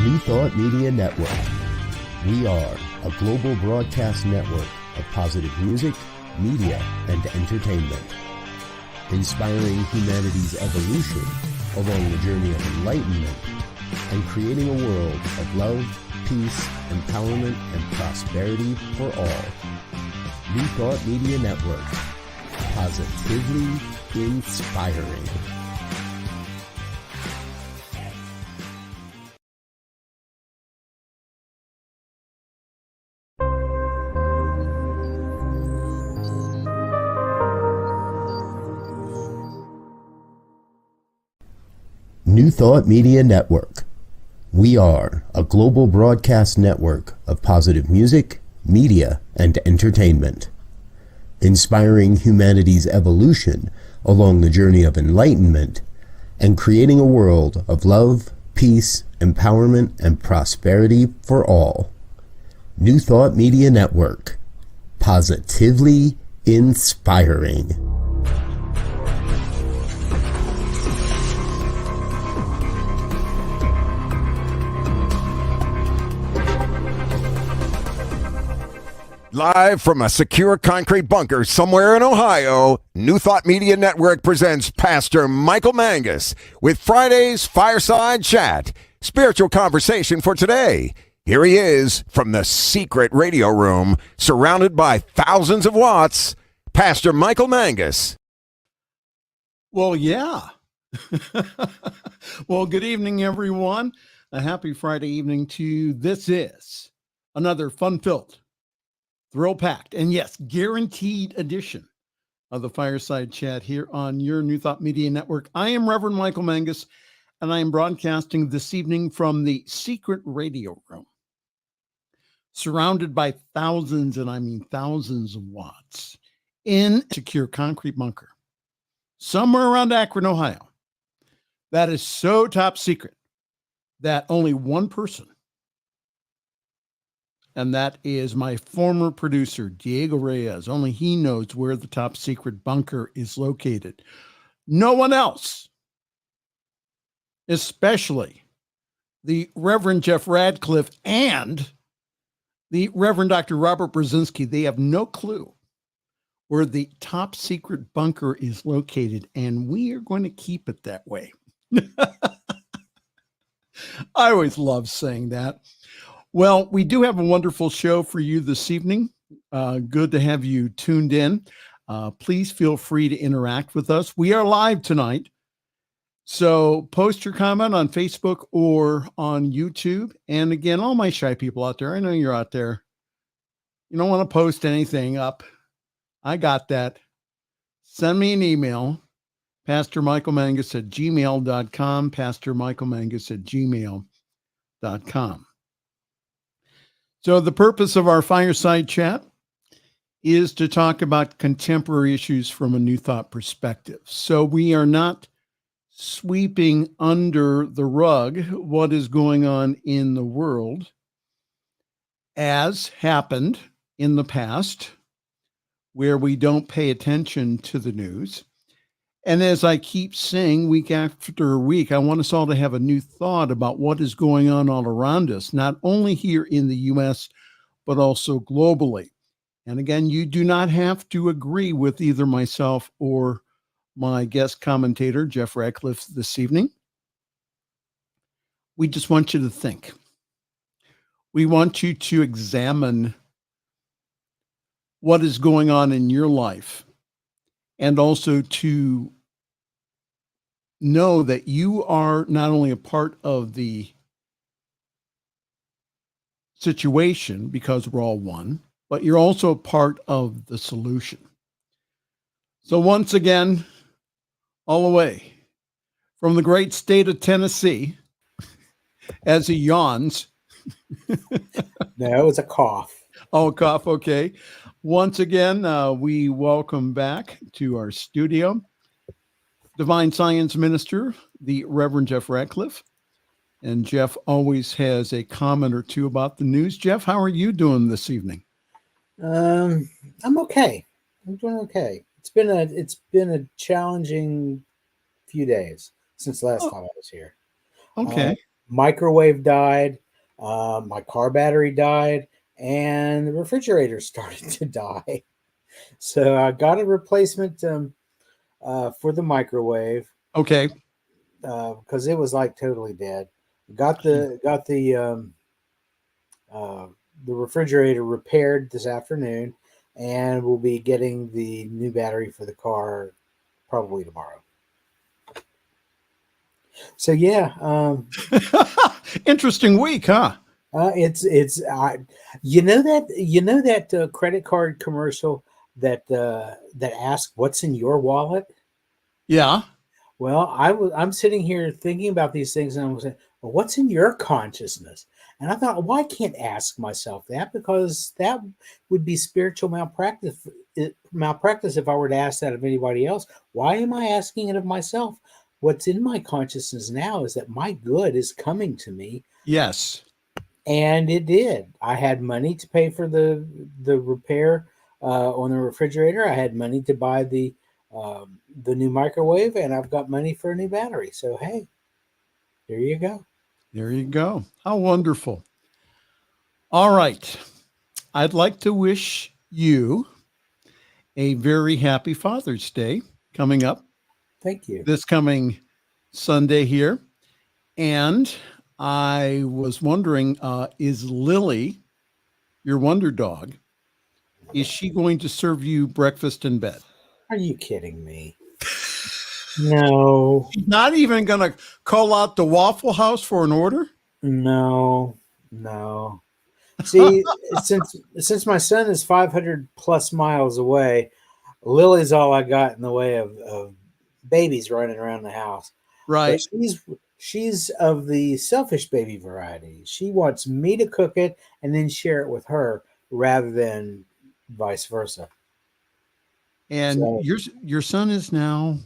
New Thought Media Network. We are a global broadcast network of positive music, media, and entertainment, inspiring humanity's evolution along the journey of enlightenment and creating a world of love, peace, empowerment, and prosperity for all. New Thought Media Network. Positively inspiring. New Thought Media Network. We are a global broadcast network of positive music, media, and entertainment, inspiring humanity's evolution along the journey of enlightenment and creating a world of love, peace, empowerment, and prosperity for all. New Thought Media Network. Positively inspiring. Live from a secure concrete bunker somewhere in Ohio, New Thought Media Network presents Pastor Michael Mangus with Friday's Fireside Chat, spiritual conversation for today. Here he is from the secret radio room, surrounded by thousands of watts, Pastor Michael Mangus. Well, yeah. Well, good evening, everyone. A happy Friday evening to you. This is another fun-filled, thrill-packed, and yes, guaranteed edition of the Fireside Chat here on your New Thought Media Network. I am Reverend Michael Mangus, and I am broadcasting this evening from the secret radio room, surrounded by thousands, and I mean thousands of watts, in a secure concrete bunker, somewhere around Akron, Ohio. That is so top secret that only one person, and that is my former producer, Diego Reyes. Only he knows where the top secret bunker is located. No one else, especially the Reverend Jeff Radcliff and the Reverend Dr. Robert Brzezinski, they have no clue where the top secret bunker is located, and we are going to keep it that way. I always love saying that. Well, we do have a wonderful show for you this evening. Good to have you tuned in. Please feel free to interact with us. We are live tonight, so post your comment on Facebook or on YouTube. And again, all my shy people out there, I know you're out there. You don't want to post anything up. I got that. Send me an email, pastormichaelmangus@gmail.com, pastormichaelmangus@gmail.com. So the purpose of our Fireside Chat is to talk about contemporary issues from a New Thought perspective. So we are not sweeping under the rug what is going on in the world, as happened in the past, where we don't pay attention to the news. And as I keep saying week after week, I want us all to have a new thought about what is going on all around us, not only here in the U.S., but also globally. And again, you do not have to agree with either myself or my guest commentator, Jeff Radcliff, this evening. We just want you to think. We want you to examine what is going on in your life, and also to know that you are not only a part of the situation, because we're all one, but you're also a part of the solution. So once again, all the way from the great state of Tennessee, as he yawns. No, it's a cough. Oh, a cough, okay. Once again, we welcome back to our studio Divine Science Minister, the Reverend Jeff Radcliff. And Jeff always has a comment or two about the news. Jeff, how are you doing this evening? I'm okay. I'm doing okay. It's been a challenging few days since last time I was here. Okay. microwave died, my car battery died, and the refrigerator started to die. So I got a replacement for the microwave Okay. because it was like totally dead. Got the refrigerator repaired this afternoon, and we'll be getting the new battery for the car probably tomorrow. So yeah, Interesting week, huh? it's you know that credit card commercial that asks what's in your wallet. Yeah. Well, I'm sitting here thinking about these things, and I'm saying, well, what's in your consciousness? And I thought, well, I can't ask myself that because that would be spiritual malpractice. Malpractice if I were to ask that of anybody else. Why am I asking it of myself? What's in my consciousness now is that my good is coming to me, Yes. and it did. I had money to pay for the repair on the refrigerator. I had money to buy the new microwave, and I've got money for a new battery. So hey, there you go. There you go. How wonderful. All right. I'd like to wish you a very happy Father's Day coming up Thank you. this coming Sunday here. And I was wondering, is Lily, your wonder dog, is she going to serve you breakfast in bed? Are you kidding me? No, She's not even going to call out the Waffle House for an order? no. See, since my son is 500 plus miles away, Lily's all I got in the way of babies running around the house. Right. But she's of the selfish baby variety. She wants me to cook it and then share it with her rather than vice versa. And So your son is now,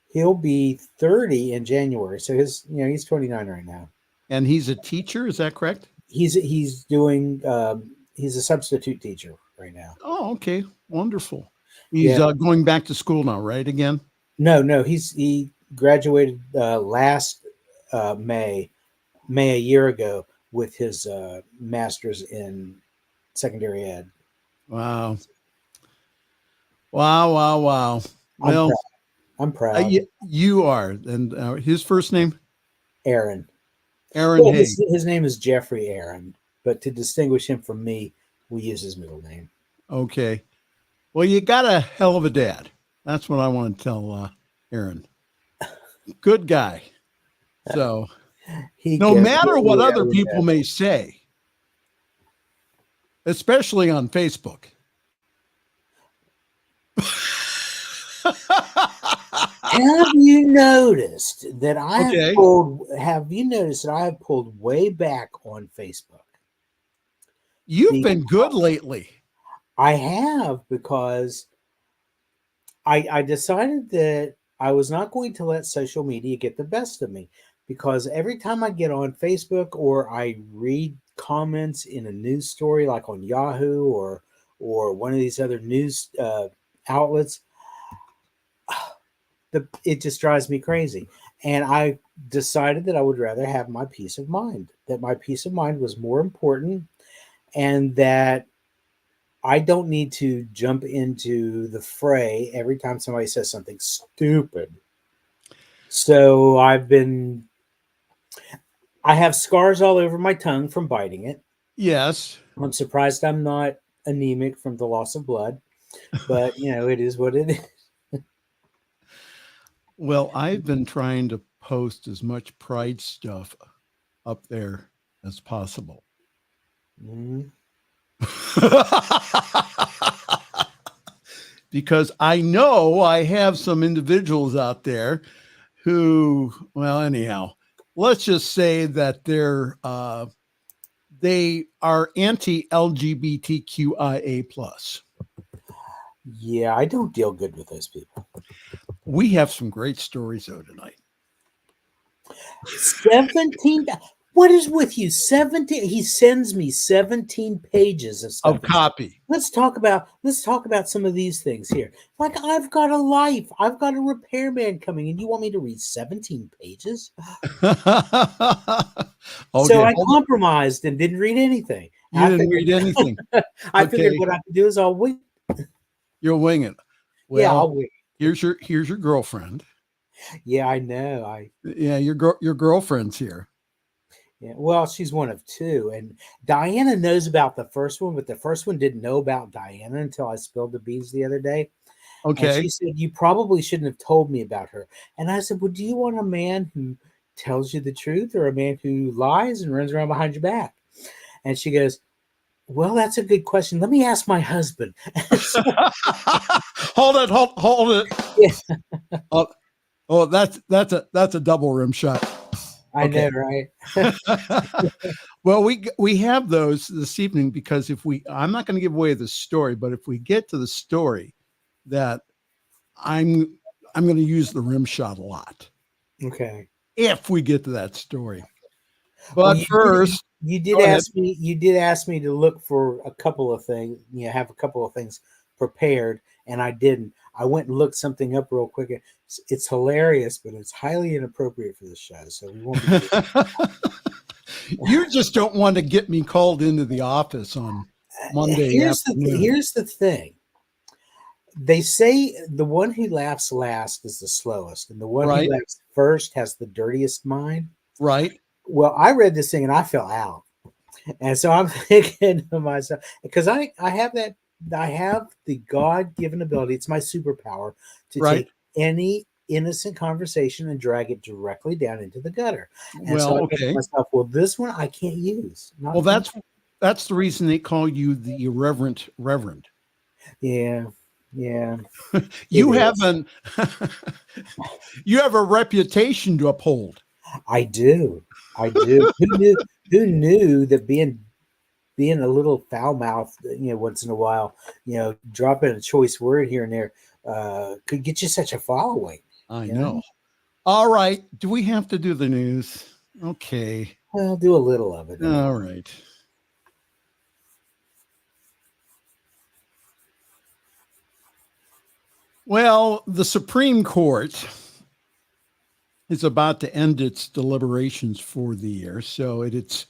he'll be 30 in January. So he's 29 right now. and he's a teacher, is that correct? He's doing he's a substitute teacher right now. Oh, okay. Wonderful. He's going back to school now, right? Again? No, he graduated last May a year ago with his master's in secondary ed. Wow. Wow. Well, I'm proud. you are. And his first name? Aaron. Aaron Well, Hay. his name is Jeffrey Aaron, but to distinguish him from me, we use his middle name. Okay. Well, you got a hell of a dad. That's what I want to tell Aaron. Good guy. So no matter what other people may say, especially on Facebook. Have you noticed that Okay. I have pulled way back on Facebook? You've been good lately. I have, because I decided that I was not going to let social media get the best of me, because every time I get on Facebook or I read comments in a news story like on Yahoo or one of these other news outlets, it just drives me crazy. And I decided that I would rather have my peace of mind, that my peace of mind was more important, and that I don't need to jump into the fray every time somebody says something stupid. So I have scars all over my tongue from biting it. Yes. I'm surprised I'm not anemic from the loss of blood, but it is what it is. Well, I've been trying to post as much pride stuff up there as possible. Mm-hmm. Because I know I have some individuals out there who, well, anyhow, let's just say that they are anti-LGBTQIA plus. Yeah, I don't deal good with those people. We have some great stories though tonight. 17. What is with you? 17. He sends me 17 pages of stuff. Of copy. Let's talk about some of these things here. Like, I've got a life. I've got a repairman coming, and you want me to read 17 pages? Okay, So I compromised and didn't read anything. You didn't read anything. I figured what I could do is I'll wing. You'll wing it. Well, Yeah, I'll wing. Here's your girlfriend. Yeah, I know. Your girlfriend's here. Yeah, well, she's one of two, and Diana knows about the first one, but the first one didn't know about Diana until I spilled the beans the other day. Okay. And she said, "You probably shouldn't have told me about her." And I said, "Well, do you want a man who tells you the truth or a man who lies and runs around behind your back?" And she goes, "Well, that's a good question. Let me ask my husband." Hold it. Yeah. Oh, that's a double rim shot. I know, right? Well, we have those this evening because I'm not going to give away the story, but if we get to the story, that I'm going to use the rim shot a lot. Okay. If we get to that story, but first, you did ask me to look for a couple of things. Have a couple of things prepared, and I didn't. I went and looked something up real quick. It's hilarious, but it's highly inappropriate for the show. So we won't be You just don't want to get me called into the office on Monday afternoon. Here's the thing. They say the one who laughs last is the slowest, and the one who laughs first has the dirtiest mind. Right. Well, I read this thing and I fell out. And so I'm thinking to myself, because I have the God-given ability, it's my superpower, to take any innocent conversation and drag it directly down into the gutter. And so I think to myself, well, this one I can't use. Well, that's the reason they call you the irreverent reverend. Yeah. Yeah. You have a reputation to uphold. I do. Who knew that being a little foul mouthed, once in a while, dropping a choice word here and there, could get you such a following. I know. All right. Do we have to do the news? Okay. I'll do a little of it. All right. Well, the Supreme Court is about to end its deliberations for the year, so it's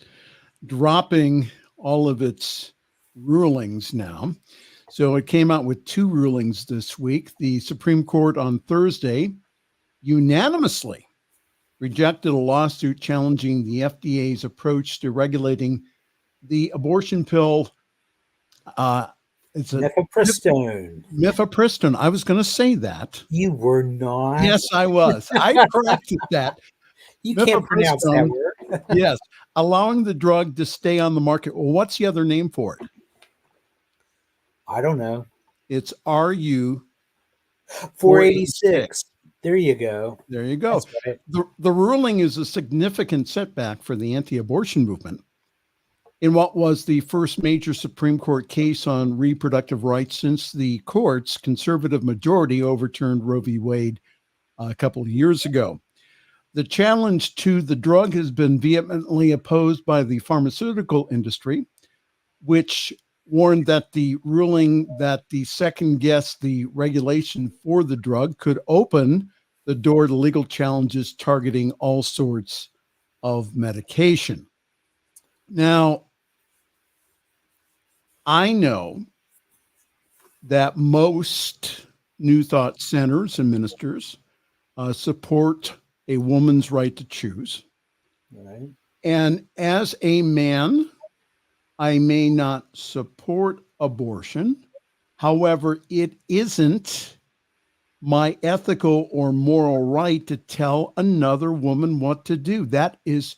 dropping all of its rulings now. So it came out with 2 rulings this week. The Supreme Court on Thursday unanimously rejected a lawsuit challenging the FDA's approach to regulating the abortion pill. It's a mifepristone. I was going to say that. You were not. Yes, I was. I corrected that. You can't pronounce that word. Yes, allowing the drug to stay on the market. Well, what's the other name for it? I don't know. It's RU 486. There you go. There you go. Right. The ruling is a significant setback for the anti-abortion movement in what was the first major Supreme Court case on reproductive rights since the court's conservative majority overturned Roe v. Wade a couple of years ago. The challenge to the drug has been vehemently opposed by the pharmaceutical industry, which warned that the ruling that the second-guessed the regulation for the drug could open the door to legal challenges targeting all sorts of medication. Now, I know that most New Thought centers and ministers support a woman's right to choose. Right. And as a man, I may not support abortion. However, it isn't my ethical or moral right to tell another woman what to do. That is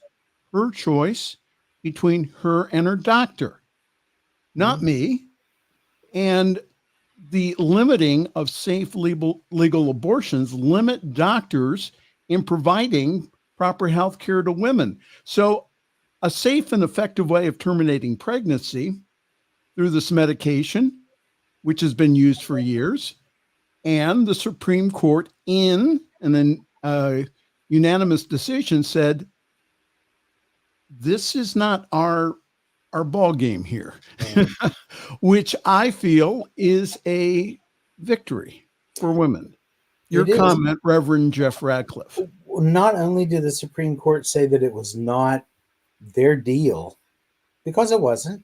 her choice between her and her doctor, not me. And the limiting of safe legal abortions limit doctors in providing proper health care to women. So a safe and effective way of terminating pregnancy through this medication, which has been used for years, and the Supreme Court in an unanimous decision said this is not our ball game here, which I feel is a victory for women. Your comment, Reverend Jeff Radcliff. Not only did the Supreme Court say that it was not their deal, because it wasn't,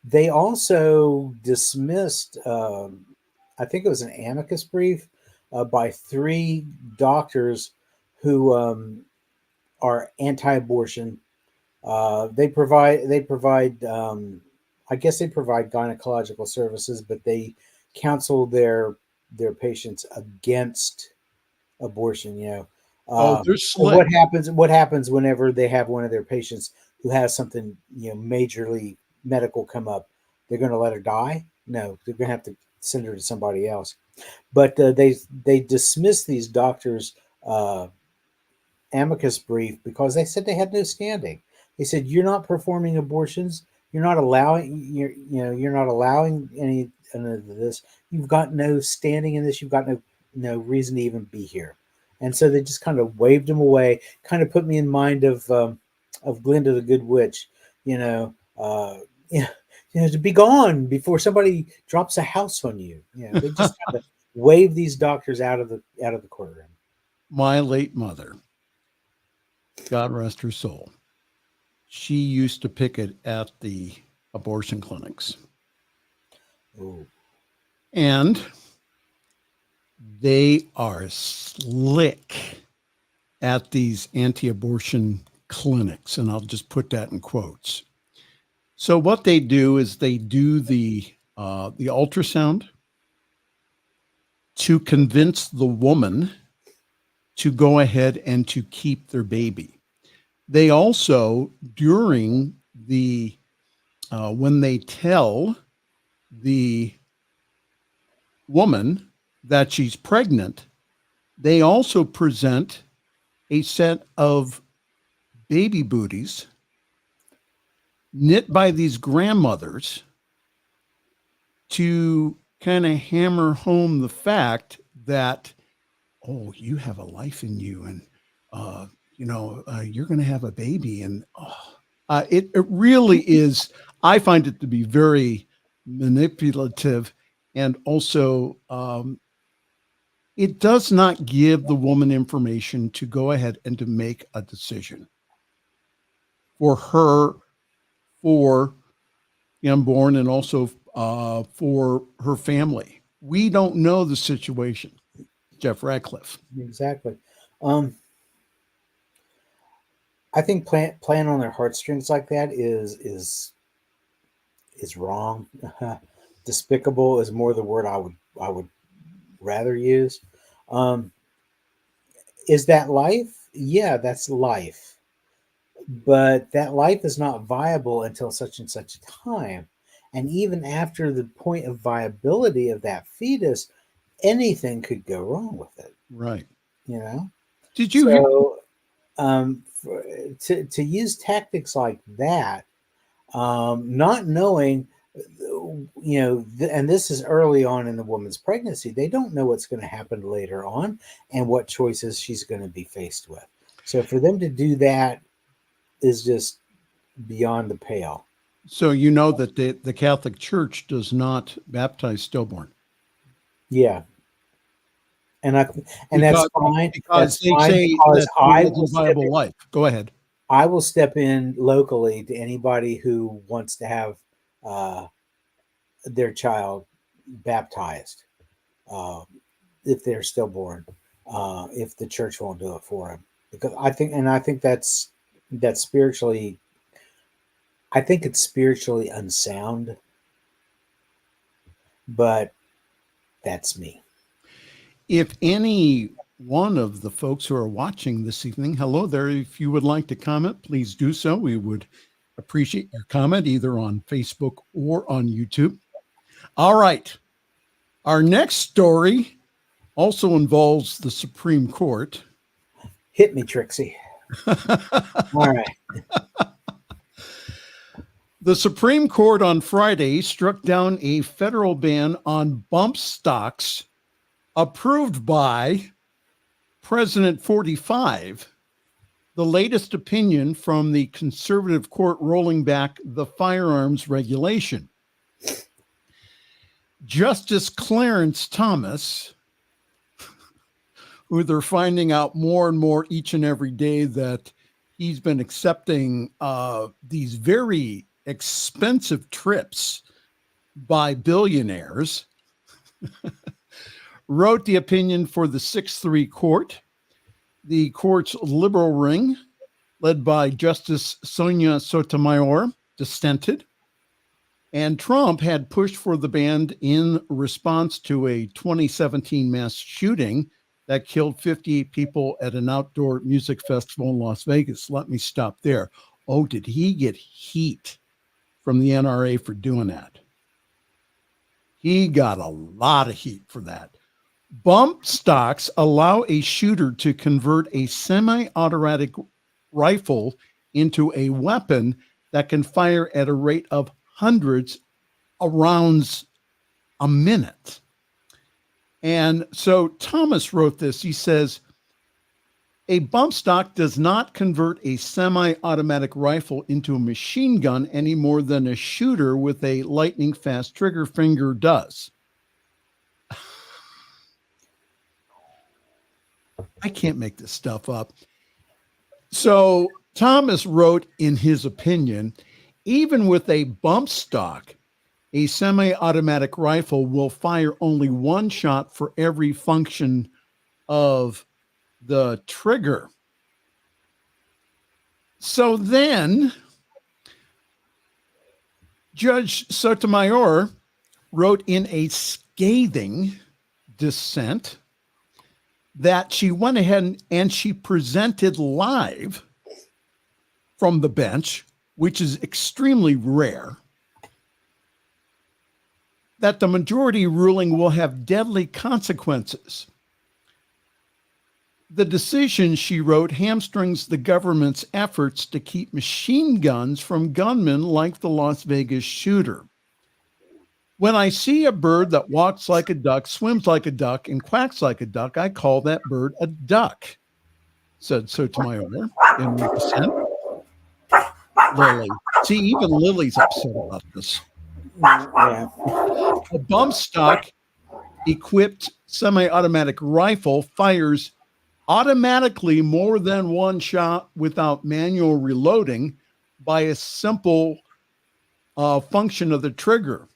they also dismissed, I think it was an amicus brief by 3 doctors who are anti-abortion. They provide I guess they provide gynecological services, but they counsel their patients against abortion. They're slick. What happens whenever they have one of their patients who has something majorly medical come up? They're going to let her die? No, they're going to have to send her to somebody else. But they dismissed these doctors' amicus brief because they said they had no standing. They said, you're not performing abortions. You're not allowing you're not allowing any of this. You've got no standing in this. You've got no reason to even be here. And so they just kind of waved them away. Kind of put me in mind of Glinda the Good Witch. To be gone before somebody drops a house on you. They just kind of wave these doctors out of the courtroom. My late mother, God rest her soul, she used to picket at the abortion clinics. Ooh. And they are slick at these anti-abortion clinics. And I'll just put that in quotes. So what they do is they do the ultrasound to convince the woman to go ahead and to keep their baby. They also, during the, when they tell the woman that she's pregnant, they also present a set of baby booties knit by these grandmothers to kind of hammer home the fact that, oh, you have a life in you, and you're going to have a baby. And it really is, I find it to be very manipulative. And also, it does not give the woman information to go ahead and to make a decision for her, for the unborn, and also for her family. We don't know the situation, Jeff Radcliff. Exactly. I think playing on their heartstrings like that is wrong. Despicable is more the word I would rather use. Is that life? Yeah, that's life. But that life is not viable until such and such a time. And even after the point of viability of that fetus, anything could go wrong with it. Right. Did you hear? To use tactics like that, not knowing, and this is early on in the woman's pregnancy, they don't know what's going to happen later on and what choices she's going to be faced with. So for them to do that is just beyond the pale. So that the Catholic Church does not baptize stillborn. Yeah. And that's fine. Because that's fine, say because I will viable life. Go ahead. I will step in locally to anybody who wants to have their child baptized if they're stillborn, if the church won't do it for them. Because I think that's spiritually, I think it's spiritually unsound, but that's me. If any one of the folks who are watching this evening, hello there. If you would like to comment, please do so. We would appreciate your comment either on Facebook or on YouTube. All right. Our next story also involves the Supreme Court. Hit me, Trixie. All right. The Supreme Court on Friday struck down a federal ban on bump stocks approved by President 45 the latest opinion from the conservative court rolling back the firearms regulation. Justice Clarence Thomas, who they're finding out more and more each and every day that he's been accepting these very expensive trips by billionaires, wrote the opinion for the 6-3 court. The court's liberal ring, led by Justice Sonia Sotomayor, dissented. And Trump had pushed for the ban in response to a 2017 mass shooting that killed 58 people at an outdoor music festival in Las Vegas. Let me stop there. Oh, did he get heat from the NRA for doing that? He got a lot of heat for that. Bump stocks allow a shooter to convert a semi-automatic rifle into a weapon that can fire at a rate of hundreds of rounds a minute. And so Thomas wrote this. He says, a bump stock does not convert a semi-automatic rifle into a machine gun any more than a shooter with a lightning fast trigger finger does. I can't make this stuff up. So Thomas wrote in his opinion, even with a bump stock, a semi-automatic rifle will fire only one shot for every function of the trigger. So then Judge Sotomayor wrote in a scathing dissent that she went ahead and she presented live from the bench, which is extremely rare, that the majority ruling will have deadly consequences. The decision, she wrote, hamstrings the government's efforts to keep machine guns from gunmen like the Las Vegas shooter. When I see a bird that walks like a duck, swims like a duck, and quacks like a duck, I call that bird a duck, said Sotomayor in dissent. Lily. See, even Lily's upset about this. Yeah. A bump stock equipped semi-automatic rifle fires automatically more than one shot without manual reloading by a simple function of the trigger.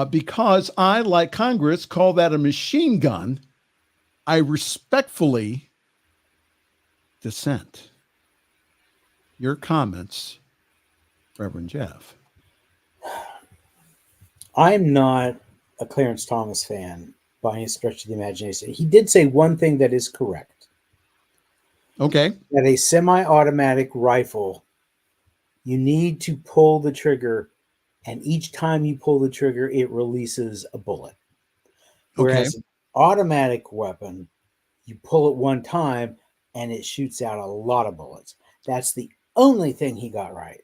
Because I, like Congress, call that a machine gun, I respectfully dissent. Your comments, Reverend Jeff. I'm not a Clarence Thomas fan by any stretch of the imagination. He did say one thing that is correct. Okay. That a semi-automatic rifle, you need to pull the trigger, and each time you pull the trigger, it releases a bullet. Whereas an automatic weapon, you pull it one time, and it shoots out a lot of bullets. That's the only thing he got right.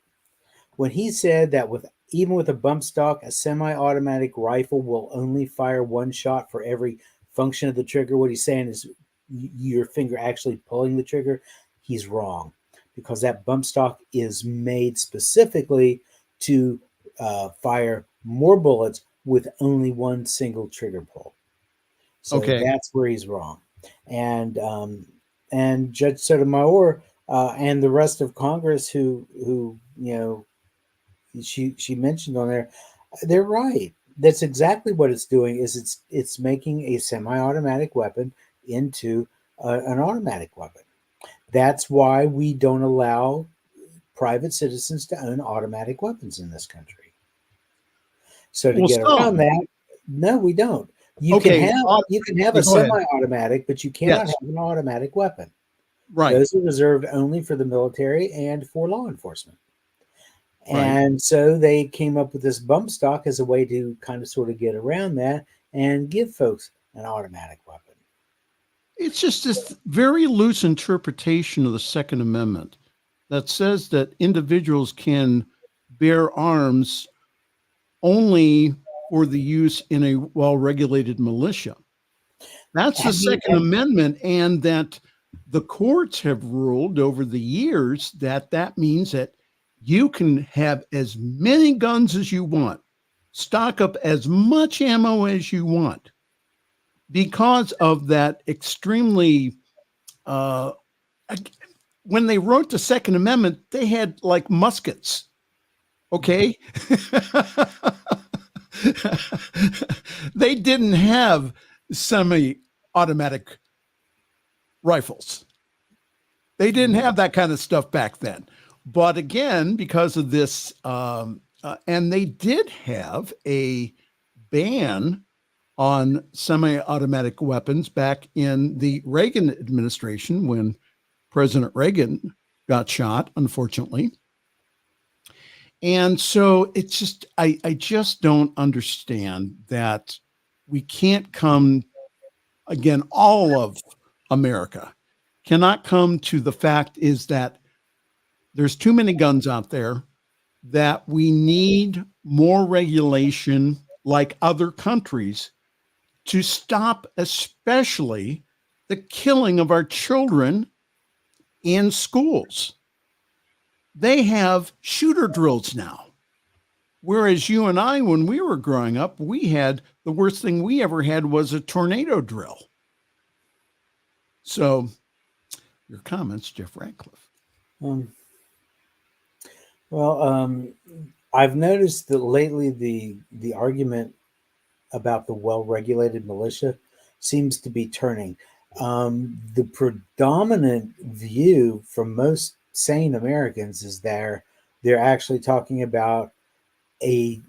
When he said that even with a bump stock, a semi-automatic rifle will only fire one shot for every function of the trigger, what he's saying is your finger actually pulling the trigger. He's wrong, because that bump stock is made specifically to fire more bullets with only one single trigger pull. So that's where he's wrong. And Judge Sotomayor and the rest of Congress who you know, she mentioned on there, they're right. That's exactly what it's doing. Is it's making a semi-automatic weapon into an automatic weapon. That's why we don't allow private citizens to own automatic weapons in this country. So to get around that, no, we don't. You can have a semi-automatic, but you cannot have an automatic weapon. Right. Those are reserved only for the military and for law enforcement. And so they came up with this bump stock as a way to kind of sort of get around that and give folks an automatic weapon. It's just this very loose interpretation of the Second Amendment that says that individuals can bear arms only for the use in a well-regulated militia. That's the Second Amendment, and that the courts have ruled over the years that that means that you can have as many guns as you want, stock up as much ammo as you want, because of that extremely, when they wrote the Second Amendment, they had like muskets. Okay. They didn't have semi-automatic rifles. They didn't have that kind of stuff back then. But again, because of this, and they did have a ban on semi-automatic weapons back in the Reagan administration when President Reagan got shot, unfortunately. And so it's just, I just don't understand that we can't come, again, all of America cannot come to the fact is that there's too many guns out there, that we need more regulation like other countries to stop, especially the killing of our children in schools. They have shooter drills now. Whereas you and I, when we were growing up, we had the worst thing we ever had was a tornado drill. So your comments, Jeff Radcliff. I've noticed that lately the argument about the well-regulated militia seems to be turning. The predominant view from most sane Americans is they're actually talking about an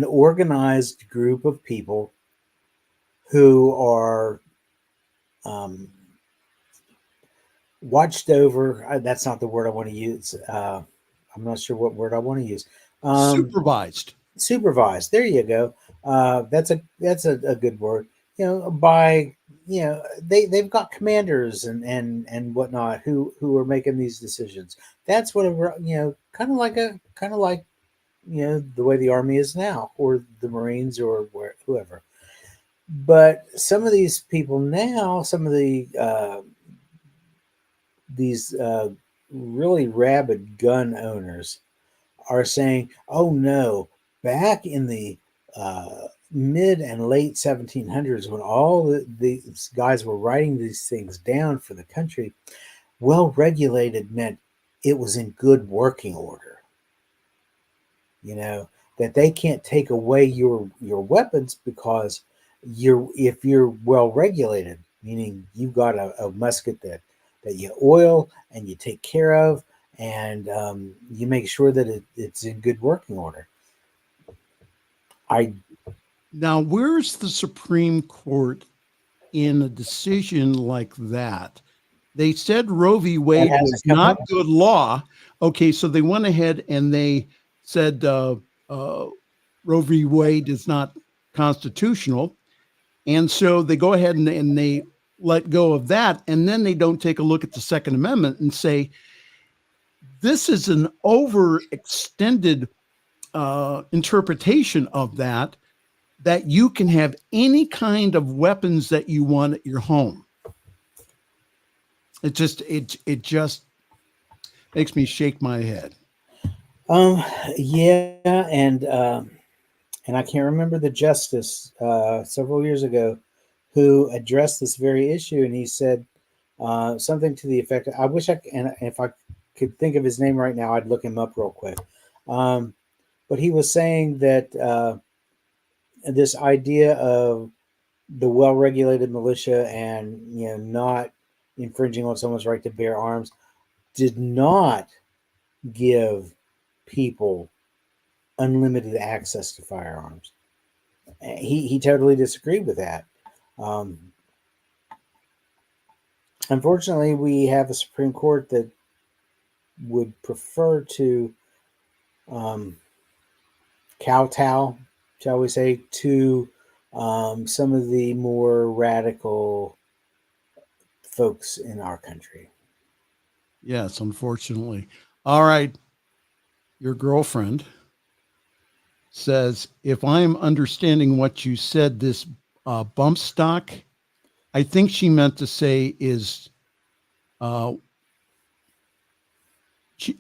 organized group of people who are watched over. That's not the word I want to use. I'm not sure what word I want to use. Supervised. There you go. That's a good word. By they've got commanders and whatnot who are making these decisions. That's what kind of like the way the Army is now, or the Marines, or whoever. But some of these people now, some of these really rabid gun owners are saying, "Oh no, back in the mid and late 1700s, when all these guys were writing these things down for the country, well regulated meant it was in good working order. That they can't take away your weapons because if you're well regulated, meaning you've got a musket that you oil and you take care of, and you make sure that it's in good working order." Now, where's the Supreme Court in a decision like that? They said Roe v. Wade was not good law. Okay, so they went ahead and they said Roe v. Wade is not constitutional. And so they go ahead and they let go of that. And then they don't take a look at the Second Amendment and say, this is an overextended interpretation of that you can have any kind of weapons that you want at your home. It just makes me shake my head. Yeah, and I can't remember the justice several years ago who addressed this very issue, and he said something to the effect. I wish if I could think of his name right now, I'd look him up real quick. But he was saying that this idea of the well-regulated militia and not infringing on someone's right to bear arms did not give people unlimited access to firearms. He totally disagreed with that. Unfortunately, we have a Supreme Court that would prefer to kowtow, shall we say, to some of the more radical folks in our country. Yes, unfortunately. All right. Your girlfriend says, if I'm understanding what you said, this bump stock, I think she meant to say is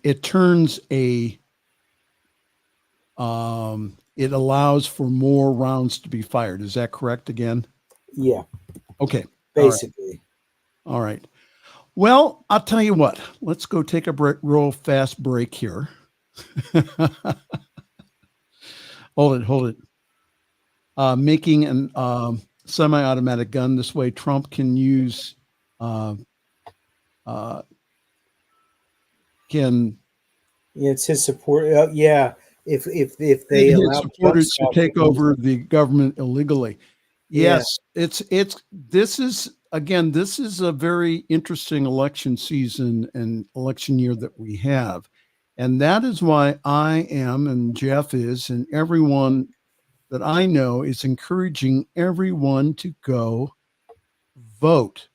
it turns it allows for more rounds to be fired. Is that correct again? Yeah. Okay. Basically. All right. Well, I'll tell you what. Let's go take a real fast break here. Hold it. Making an semi-automatic gun this way, Trump can use It's his support. If they his allow supporters to take over the government illegally. Yeah. Yes, this is a very interesting election season and election year that we have. And that is why I am, and Jeff is, and everyone that I know is encouraging everyone to go vote.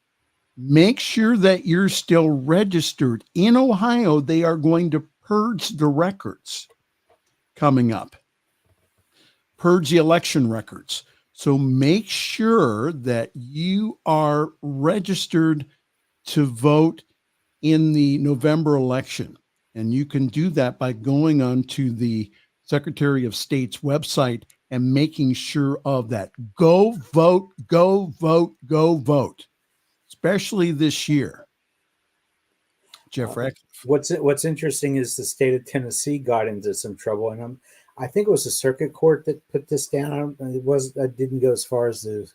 Make sure that you're still registered. In Ohio, they are going to purge the records coming up. Purge the election records. So make sure that you are registered to vote in the November election. And you can do that by going onto the Secretary of State's website and making sure of that. Go vote, go vote, go vote, especially this year. Jeff Radcliff. What's interesting is the state of Tennessee got into some trouble, and I think it was the circuit court that put this down. It didn't go as far as the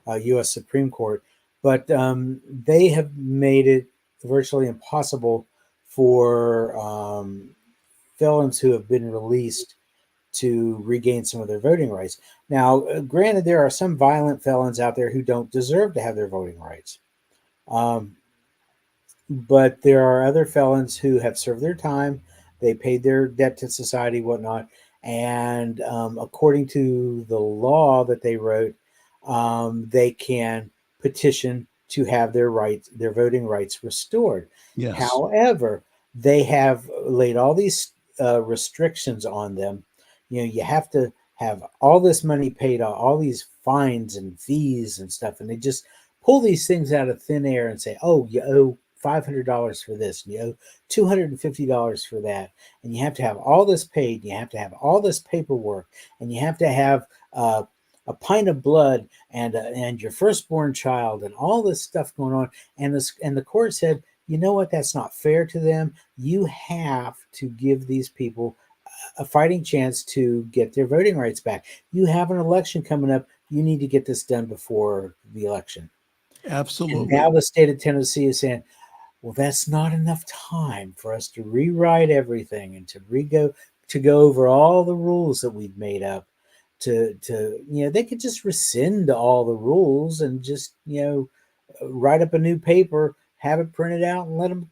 U.S. Supreme Court, but they have made it virtually impossible for felons who have been released to regain some of their voting rights. Now, granted, there are some violent felons out there who don't deserve to have their voting rights. But there are other felons who have served their time. They paid their debt to society, whatnot. And according to the law that they wrote, they can petition to have their voting rights restored. Yes. However, they have laid all these restrictions on them. You have to have all this money paid, all these fines and fees and stuff. And they just pull these things out of thin air and say, oh, you owe $500 for this, and you owe $250 for that, and you have to have all this paid, and you have to have all this paperwork, and you have to have a pint of blood and your firstborn child, and all this stuff going on. And the court said, you know what? That's not fair to them. You have to give these people a fighting chance to get their voting rights back. You have an election coming up. You need to get this done before the election. Absolutely. And now the state of Tennessee is saying, well, that's not enough time for us to rewrite everything and to go over all the rules that we've made up. They could just rescind all the rules and just write up a new paper, have it printed out, and let them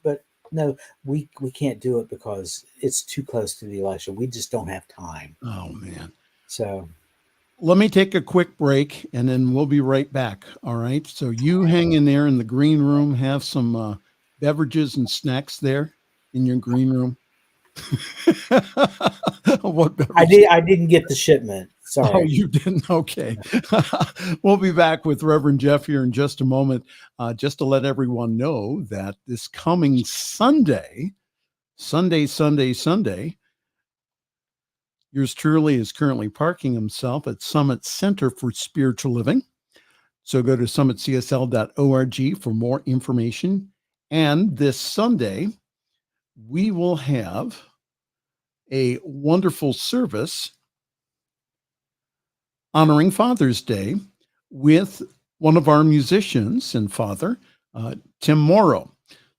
But no, we can't do it because it's too close to the election. We just don't have time. Oh man! So let me take a quick break, and then we'll be right back. All right. So you hang in there in the green room, have some beverages and snacks there in your green room. What beverage? I didn't get the shipment. Sorry. Oh, you didn't? Okay. We'll be back with Reverend Jeff here in just a moment. Just to let everyone know that this coming Sunday, yours truly is currently parking himself at Summit Center for Spiritual Living. So go to summitcsl.org for more information. And this Sunday, we will have a wonderful service honoring Father's Day with one of our musicians and father, Tim Morrow.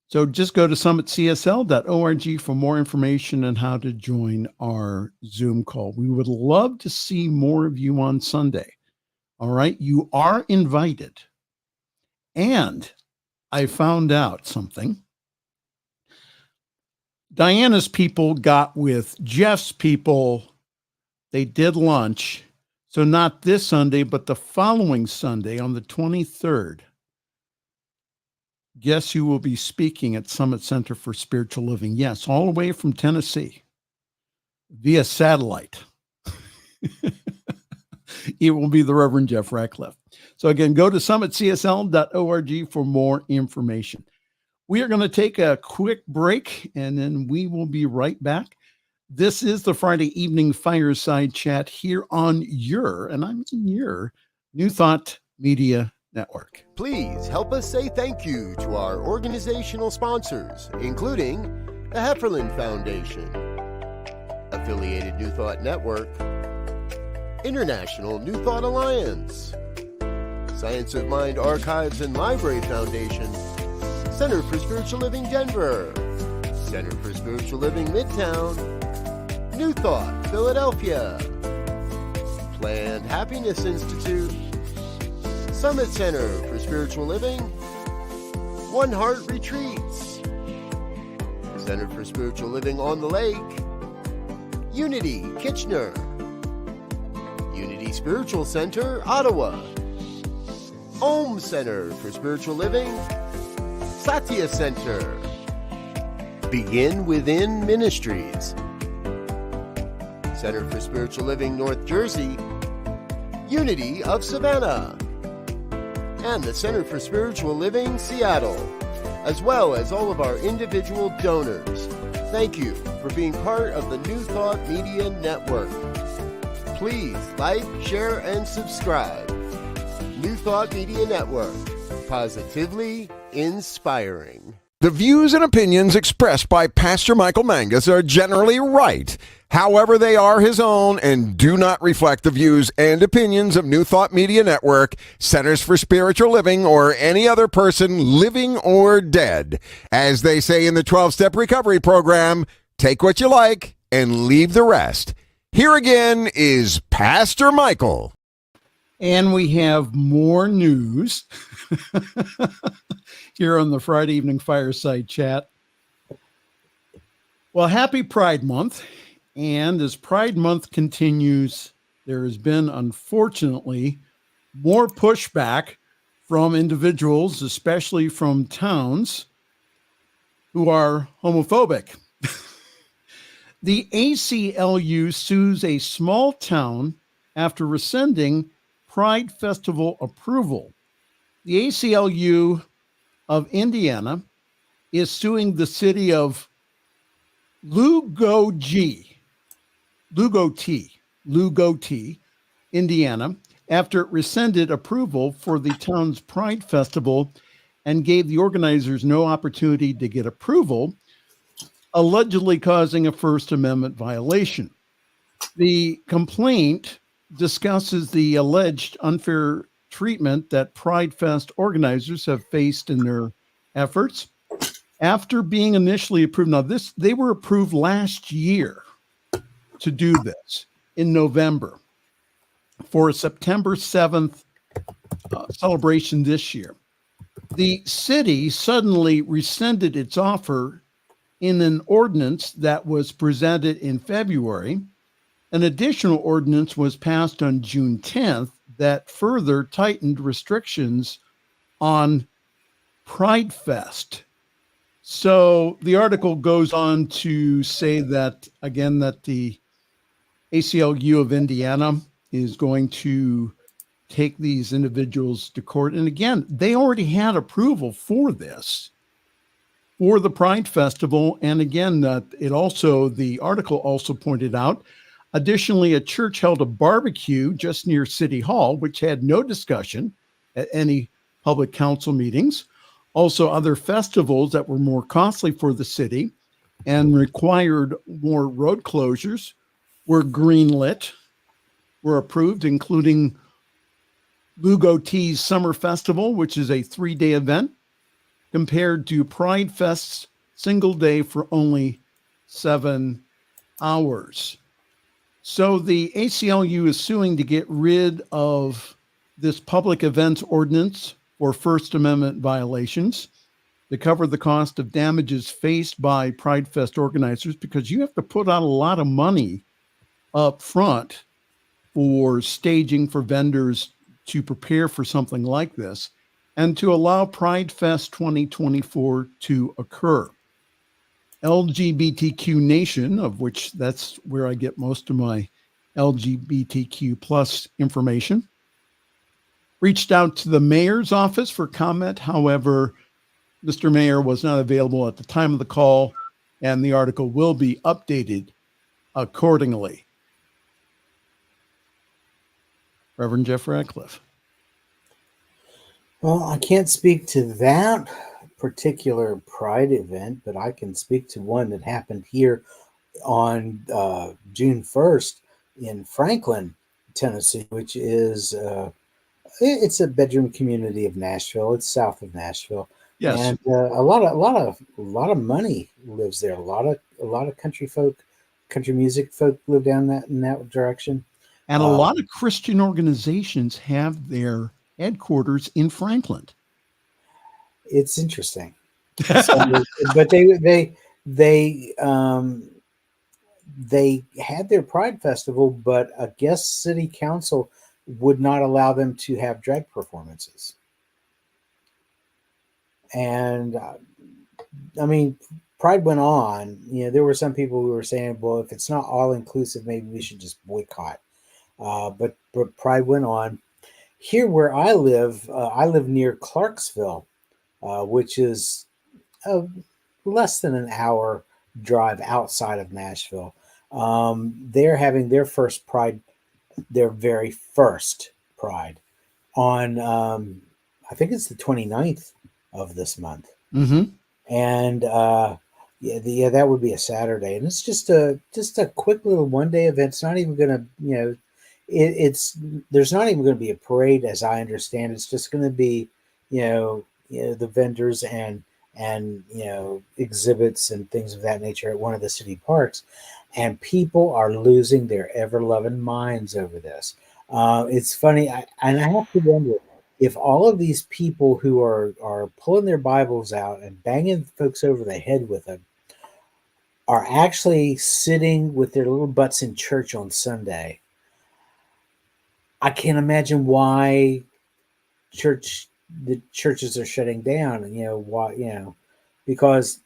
So just go to summitcsl.org for more information on how to join our Zoom call. We would love to see more of you on Sunday. All right. You are invited. And I found out something. Diana's people got with Jeff's people. They did lunch. So not this Sunday, but the following Sunday on the 23rd. Guess who will be speaking at Summit Center for Spiritual Living? Yes, all the way from Tennessee via satellite. It will be the Reverend Jeff Radcliff. So again, go to summitcsl.org for more information. We are going to take a quick break, and then we will be right back. This is the Friday evening Fireside Chat here on your New Thought Media Network. Please help us say thank you to our organizational sponsors, including the Hefferland Foundation, Affiliated New Thought Network, International New Thought Alliance, Science of Mind Archives and Library Foundation, Center for Spiritual Living Denver, Center for Spiritual Living Midtown, New Thought Philadelphia, Planned Happiness Institute, Summit Center for Spiritual Living, One Heart Retreats, Center for Spiritual Living on the Lake, Unity Kitchener, Unity Spiritual Center Ottawa, Om Center for Spiritual Living, Satya Center, Begin Within Ministries, Center for Spiritual Living North Jersey, Unity of Savannah, and the Center for Spiritual Living Seattle, as well as all of our individual donors. Thank you for being part of the New Thought Media Network. Please like, share, and subscribe. New Thought Media Network, positively inspiring. The views and opinions expressed by Pastor Michael Mangus are generally right. However, they are his own and do not reflect the views and opinions of New Thought Media Network, Centers for Spiritual Living, or any other person living or dead. As they say in the 12-Step Recovery Program, take what you like and leave the rest. Here again is Pastor Michael. And we have more news here on the Friday evening Fireside Chat. Well, happy Pride Month. And as Pride Month continues, there has been, unfortunately, more pushback from individuals, especially from towns, who are homophobic. The ACLU sues a small town after rescinding Pride Festival approval. The ACLU of Indiana is suing the city of Lugoti, Indiana, after it rescinded approval for the town's Pride Festival and gave the organizers no opportunity to get approval, allegedly causing a First Amendment violation. The complaint discusses the alleged unfair treatment that Pride Fest organizers have faced in their efforts after being initially approved. Now, they were approved last year to do this in November for a September 7th celebration this year. The city suddenly rescinded its offer in an ordinance that was presented in February. An additional ordinance was passed on June 10th that further tightened restrictions on Pride Fest. So the article goes on to say that, again, that the ACLU of Indiana is going to take these individuals to court. And again, they already had approval for this, for the Pride Festival. And again, the article also pointed out, additionally, a church held a barbecue just near City Hall, which had no discussion at any public council meetings. Also, other festivals that were more costly for the city and required more road closures were greenlit, were approved, including Lugoti's Summer Festival, which is a 3-day event, compared to Pride Fest's single day for only 7 hours. So the ACLU is suing to get rid of this public events ordinance for First Amendment violations to cover the cost of damages faced by Pride Fest organizers, because you have to put out a lot of money up front for staging, for vendors to prepare for something like this, and to allow Pride Fest 2024 to occur. LGBTQ Nation, of which that's where I get most of my LGBTQ plus information, reached out to the mayor's office for comment. However, Mr. Mayor was not available at the time of the call, and the article will be updated accordingly. Reverend Jeff Radcliff. Well, I can't speak to that particular Pride event, but I can speak to one that happened here on June 1st in Franklin, Tennessee, which is it's a bedroom community of Nashville. It's south of Nashville. Yes. And a lot of money lives there. A lot of country music folk live down in that direction. And a lot of Christian organizations have their headquarters in Franklin. It's interesting. But they had their Pride Festival, but a guest city council would not allow them to have drag performances. And I mean, Pride went on. There were some people who were saying, well, if it's not all inclusive, maybe we should just boycott. But Pride went on. Here where I live near Clarksville, which is less than an hour drive outside of Nashville. They're having their first Pride, their very first Pride on, I think it's the 29th of this month. Mm-hmm. And that would be a Saturday. And it's just a quick little one-day event. It's not even going to, there's not even going to be a parade, as I understand. It's just going to be, the vendors and exhibits and things of that nature at one of the city parks. And people are losing their ever-loving minds over this. It's funny, and I have to wonder if all of these people who are pulling their Bibles out and banging folks over the head with them are actually sitting with their little butts in church on Sunday. I can't imagine why the churches are shutting down, because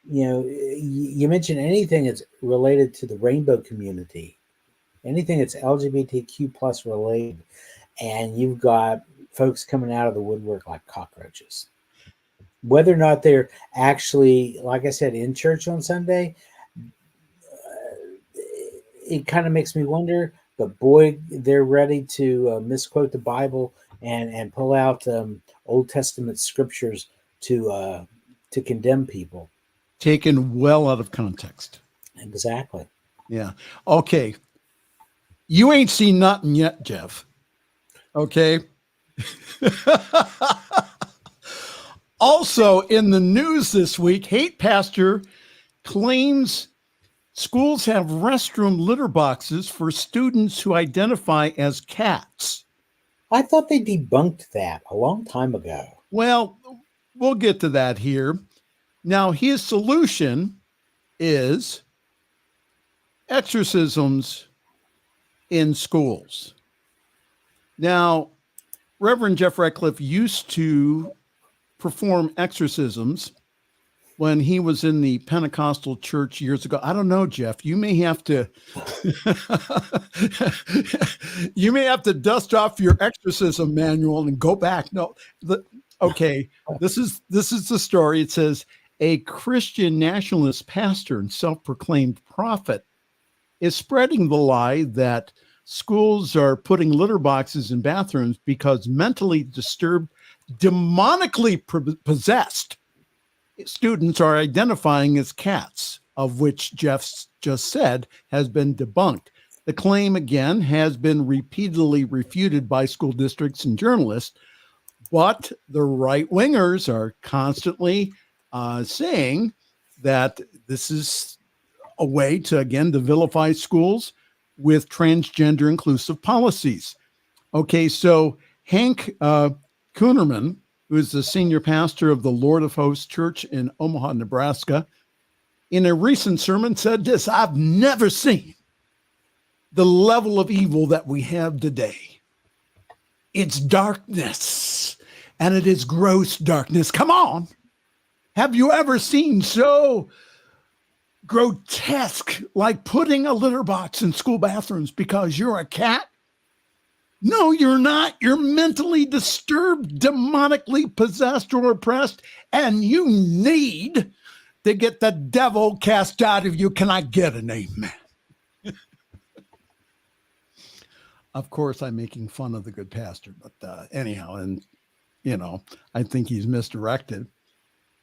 you mention anything that's related to the rainbow community, anything that's LGBTQ plus related, and you've got folks coming out of the woodwork like cockroaches. Whether or not they're actually, like I said, in church on Sunday, it kind of makes me wonder. But boy, they're ready to misquote the Bible and pull out Old Testament scriptures to condemn people. Taken well out of context. Exactly. Yeah. Okay. You ain't seen nothing yet, Jeff. Okay. Also in the news this week, hate pastor claims schools have restroom litter boxes for students who identify as cats. I thought they debunked that a long time ago. Well, we'll get to that here. Now, his solution is exorcisms in schools. Now, Reverend Jeff Radcliff used to perform exorcisms when he was in the Pentecostal church years ago. I don't know, Jeff, you may have to dust off your exorcism manual and go back. No, this is the story. It says a Christian nationalist pastor and self-proclaimed prophet is spreading the lie that schools are putting litter boxes in bathrooms because mentally disturbed, demonically possessed students are identifying as cats, of which Jeff just said has been debunked. The claim, again, has been repeatedly refuted by school districts and journalists, but the right-wingers are constantly saying that this is a way to, again, to vilify schools with transgender inclusive policies. Okay, so Hank Kuhnerman, who is the senior pastor of the Lord of Hosts Church in Omaha, Nebraska, in a recent sermon said this: I've never seen the level of evil that we have today. It's darkness, and it is gross darkness. Come on. Have you ever seen so grotesque, like putting a litter box in school bathrooms because you're a cat? No, you're not. You're mentally disturbed, demonically possessed or oppressed, and you need to get the devil cast out of you. Can I get an amen? Of course, I'm making fun of the good pastor, but anyhow, and I think he's misdirected.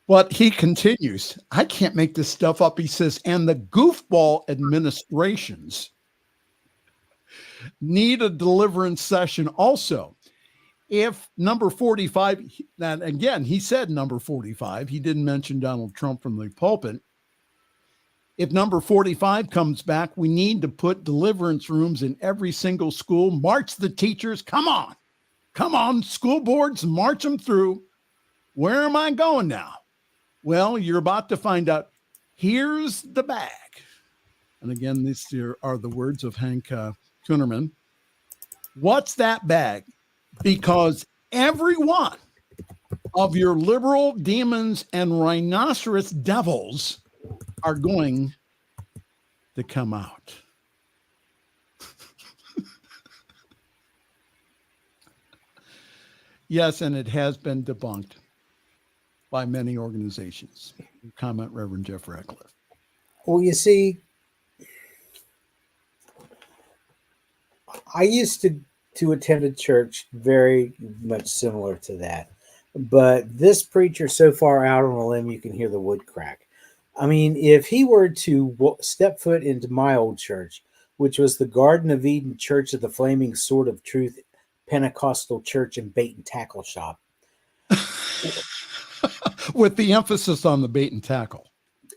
But he continues. I can't make this stuff up. He says, and the goofball administrations need a deliverance session also. If number 45, and again, he said number 45, he didn't mention Donald Trump from the pulpit. If number 45 comes back, we need to put deliverance rooms in every single school, march the teachers. Come on, school boards, march them through. Where am I going now? Well, you're about to find out. Here's the bag. And again, these are the words of Hank Kuhnerman. What's that bag? Because every one of your liberal demons and rhinoceros devils are going to come out. Yes, and it has been debunked by many organizations. Comment, Reverend Jeff Radcliff. Well, you see, I used to attend a church very much similar to that. But this preacher so far out on a limb, you can hear the wood crack. I mean, if he were to step foot into my old church, which was the Garden of Eden Church of the Flaming Sword of Truth Pentecostal Church and Bait and Tackle Shop. With the emphasis on the bait and tackle.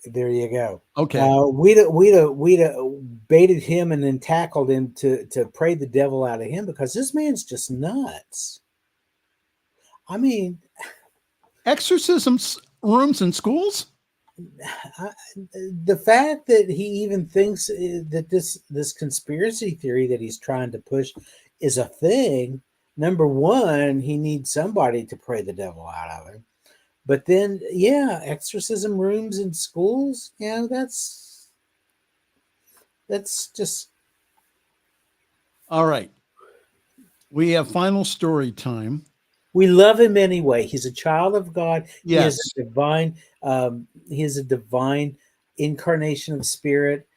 There you go. Okay. We'd baited him and then tackled him to pray the devil out of him because this man's just nuts. I mean, exorcism rooms in schools? The fact that he even thinks that this conspiracy theory that he's trying to push is a thing. Number one, he needs somebody to pray the devil out of him. But then, yeah, exorcism rooms in schools, yeah, that's just... All right. We have final story time. We love him anyway. He's a child of God. Yes. He is a divine incarnation of spirit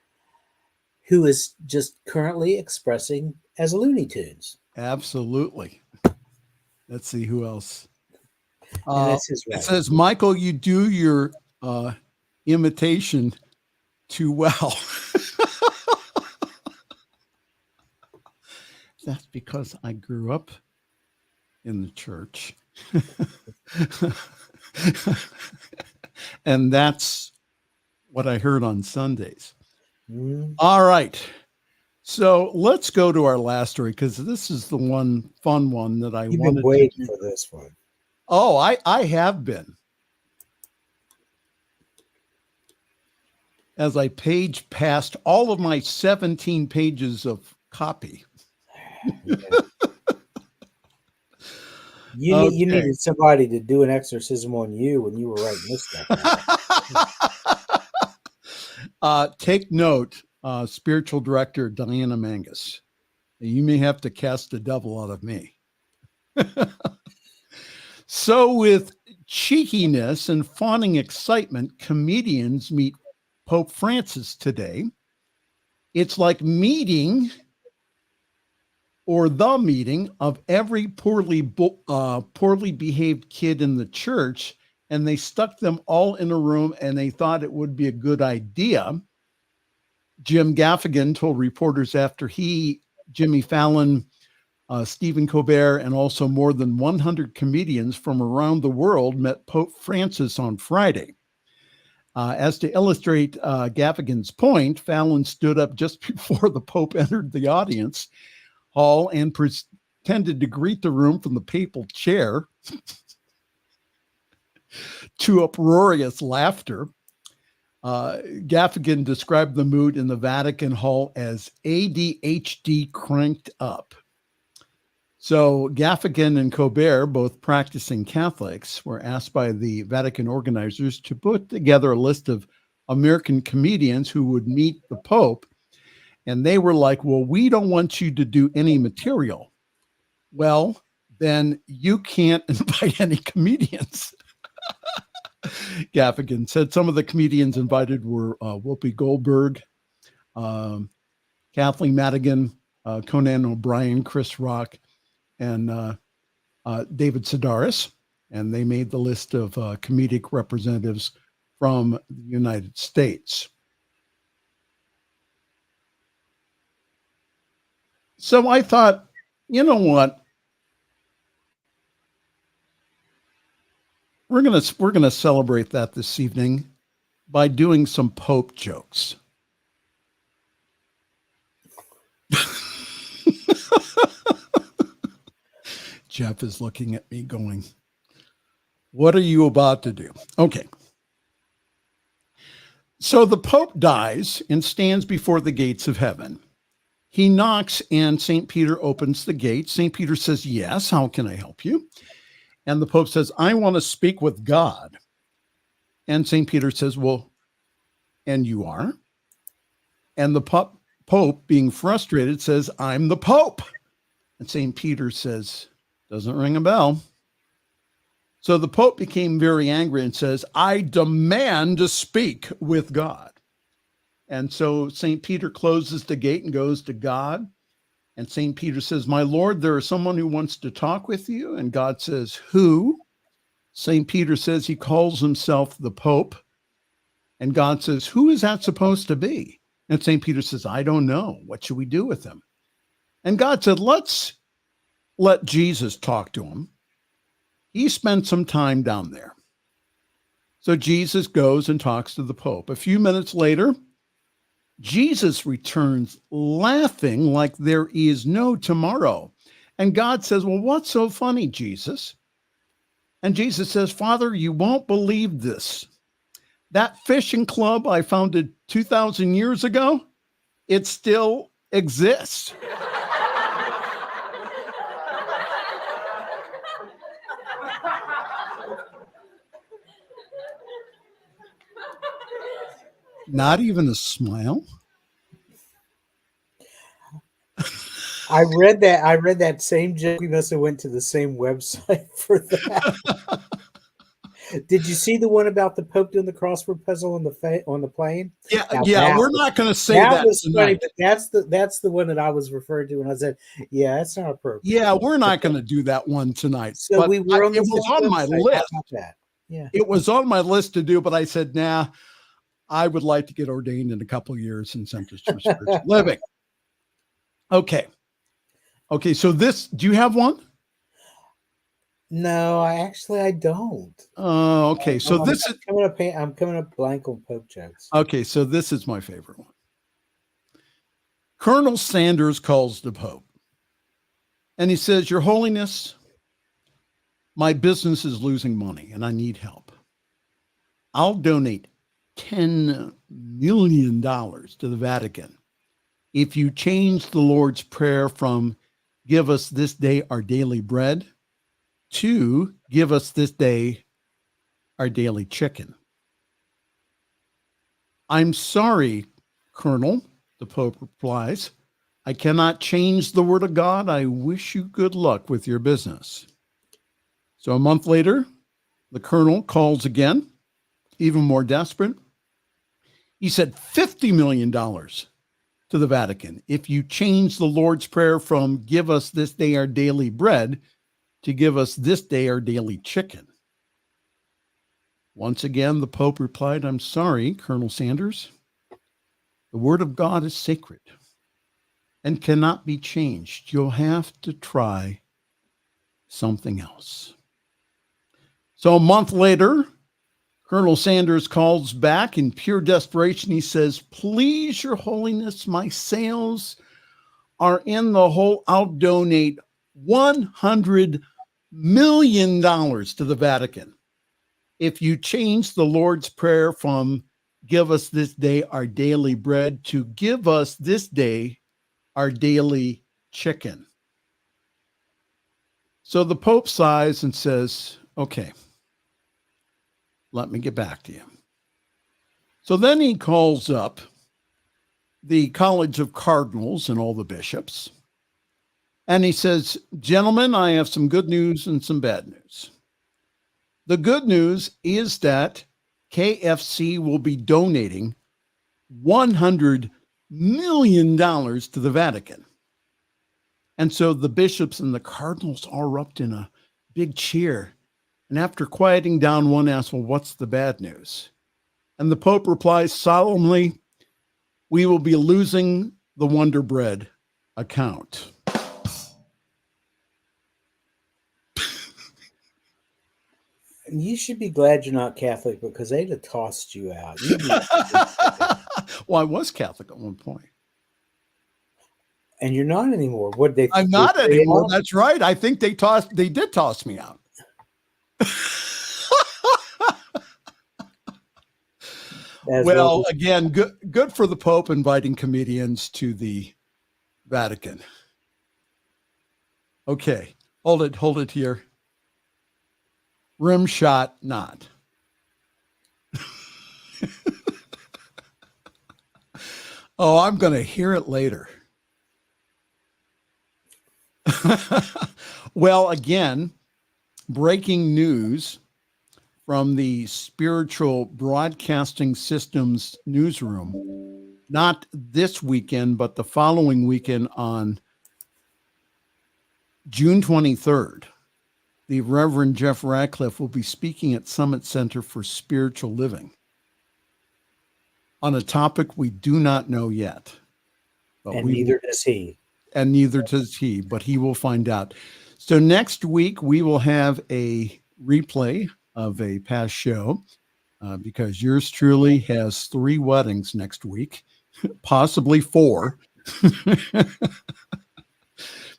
who is just currently expressing as Looney Tunes. Absolutely. Let's see who else. That's his right. It says, Michael, you do your imitation too well. That's because I grew up in the church. And that's what I heard on Sundays. Mm. All right. So let's go to our last story because this is the one fun one that I wanted to do. You've been waiting for this one. Oh, I have been. As I page past all of my 17 pages of copy. Yeah. You needed somebody to do an exorcism on you when you were writing this stuff. Take note, spiritual director Diana Mangus. You may have to cast the devil out of me. So with cheekiness and fawning excitement, comedians meet Pope Francis today. It's like meeting or the meeting of every poorly behaved kid in the church, and they stuck them all in a room and they thought it would be a good idea. Jim Gaffigan told reporters after Jimmy Fallon, Stephen Colbert, and also more than 100 comedians from around the world met Pope Francis on Friday. As to illustrate Gaffigan's point, Fallon stood up just before the Pope entered the audience hall and pretended to greet the room from the papal chair to uproarious laughter. Gaffigan described the mood in the Vatican Hall as ADHD cranked up. So Gaffigan and Colbert, both practicing Catholics, were asked by the Vatican organizers to put together a list of American comedians who would meet the Pope. And they were like, well, we don't want you to do any material. well, then you can't invite any comedians. Gaffigan said some of the comedians invited were Whoopi Goldberg, Kathleen Madigan, Conan O'Brien, Chris Rock, and David Sedaris. And they made the list of comedic representatives from the United States. So I thought, you know what? We're gonna celebrate that this evening by doing some Pope jokes. Jeff is looking at me going, what are you about to do? Okay. So the Pope dies and stands before the gates of heaven. He knocks and St. Peter opens the gate. St. Peter says, yes, how can I help you? And the Pope says, I want to speak with God. And St. Peter says, well, and you are? And the Pope, being frustrated, says, I'm the Pope. And St. Peter says, doesn't ring a bell. So the Pope became very angry and says, I demand to speak with God. And so St. Peter closes the gate and goes to God. And St. Peter says, my Lord, there is someone who wants to talk with you. And God says, who? St. Peter says he calls himself the Pope. And God says, who is that supposed to be? And St. Peter says, I don't know. What should we do with him? And God said, let's let Jesus talk to him. He spent some time down there. So Jesus goes and talks to the Pope. A few minutes later, Jesus returns laughing like there is no tomorrow. And God says, well, what's so funny, Jesus? And Jesus says, Father, you won't believe this. That fishing club I founded 2,000 years ago, it still exists. Not even a smile. I read that same joke. We must have went to the same website for that. Did you see the one about the Pope doing the crossword puzzle on the plane? Yeah. We're not going to say that was tonight. Funny, but that's the one that I was referring to when I said, yeah, that's not appropriate. Yeah, we're not going to do that one tonight. So but we were on it was on my list. That? Yeah, it was on my list to do, but I said, nah. I would like to get ordained in a couple of years and sent to spiritual living. Okay. So do you have one? No, I don't. Oh, okay. So I'm coming up blank on Pope jokes. Okay, so this is my favorite one. Colonel Sanders calls the Pope and he says, Your Holiness, my business is losing money and I need help. I'll donate $10 million to the Vatican if you change the Lord's Prayer from give us this day our daily bread to give us this day our daily chicken. I'm sorry, Colonel, the Pope replies. I cannot change the word of God. I wish you good luck with your business. So a month later, the Colonel calls again, even more desperate. He said $50 million to the Vatican if you change the Lord's Prayer from give us this day our daily bread to give us this day our daily chicken. Once again, the Pope replied, I'm sorry, Colonel Sanders. The word of God is sacred and cannot be changed. You'll have to try something else. So a month later, Colonel Sanders calls back in pure desperation. He says, please, Your Holiness, my sales are in the hole. I'll donate $100 million to the Vatican if you change the Lord's Prayer from give us this day our daily bread to give us this day our daily chicken. So the Pope sighs and says, okay, let me get back to you. So then he calls up the College of Cardinals and all the bishops. And he says, gentlemen, I have some good news and some bad news. The good news is that KFC will be donating $100 million to the Vatican. And so the bishops and the cardinals all erupt in a big cheer. And after quieting down, one asks, well, what's the bad news? And the Pope replies solemnly, we will be losing the Wonder Bread account. You should be glad you're not Catholic because they'd have tossed you out. Well, I was Catholic at one point. And you're not anymore. What they? I'm not anymore. That's right. I think they did toss me out. Well, again, good for the Pope inviting comedians to the Vatican. Okay, hold it here. Rim shot, not. Oh, I'm going to hear it later. Well, again, breaking news from the Spiritual Broadcasting Systems newsroom. Not this weekend, but the following weekend on June 23rd. The Reverend Jeff Radcliff will be speaking at Summit Center for Spiritual Living on a topic we do not know yet. And neither does he. And neither does he, but he will find out. So next week, we will have a replay of a past show because yours truly has 3 weddings next week, possibly 4.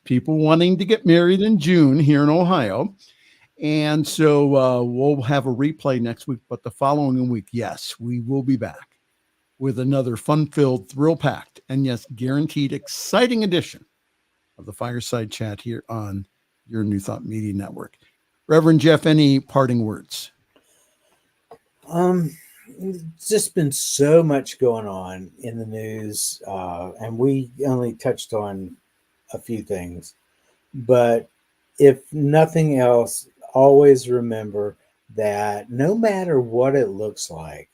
People wanting to get married in June here in Ohio. And so we'll have a replay next week, but the following week, yes, we will be back with another fun-filled, thrill-packed, and yes, guaranteed exciting edition of the Fireside Chat here on your New Thought Media Network. Reverend Jeff, any parting words? It's just been so much going on in the news, and we only touched on a few things. But if nothing else, always remember that no matter what it looks like,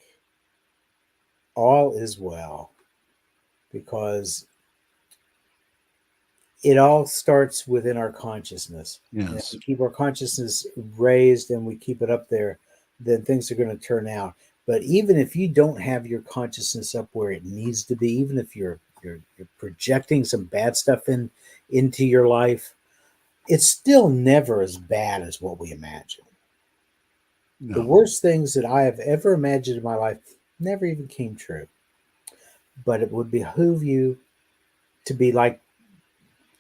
all is well, because it all starts within our consciousness. Yes. If we keep our consciousness raised and we keep it up there, then things are going to turn out. But even if you don't have your consciousness up where it needs to be, even if you're projecting some bad stuff into your life, it's still never as bad as what we imagine. No. The worst things that I have ever imagined in my life never even came true. But it would behoove you to be like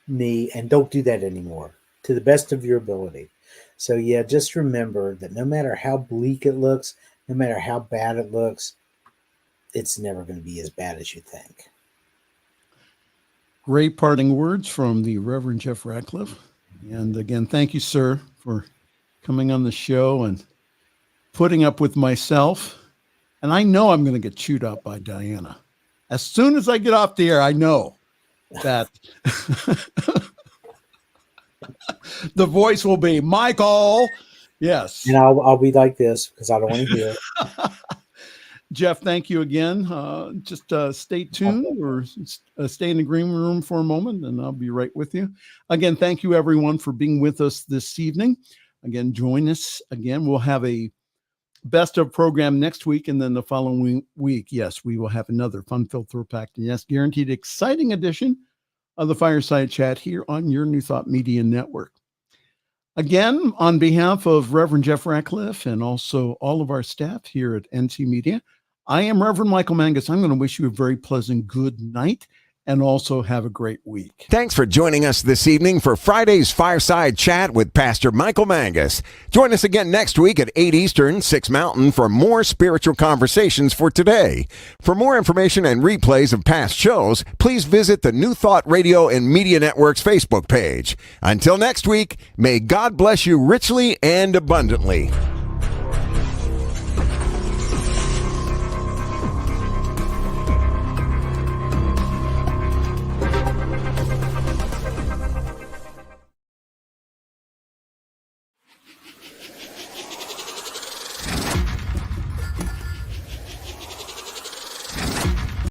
me and don't do that anymore, to the best of your ability. So yeah, just remember that no matter how bleak it looks, no matter how bad it looks, it's never going to be as bad as you think. Great parting words from the Reverend Jeff Radcliff. And again, thank you, sir, for coming on the show and putting up with myself. And I know I'm going to get chewed out by Diana. As soon as I get off the air, I know that the voice will be Michael. Yes. And I'll be like this because I don't want to hear it. Jeff, thank you again. Just stay tuned or stay in the green room for a moment, and I'll be right with you. Again, thank you, everyone, for being with us this evening. Again, join us again. We'll have a best of program next week, and then the following week, yes, we will have another fun-filled, thrill-packed, and yes, guaranteed exciting edition of the Fireside Chat here on your New Thought Media Network. Again, on behalf of Reverend Jeff Radcliff and also all of our staff here at NC Media, I am Reverend Michael Mangus. I'm going to wish you a very pleasant good night and also have a great week. Thanks for joining us this evening for Friday's Fireside Chat with Pastor Michael Mangus. Join us again next week at 8 Eastern, 6 Mountain for more spiritual conversations for today. For more information and replays of past shows, please visit the New Thought Radio and Media Network's Facebook page. Until next week, may God bless you richly and abundantly.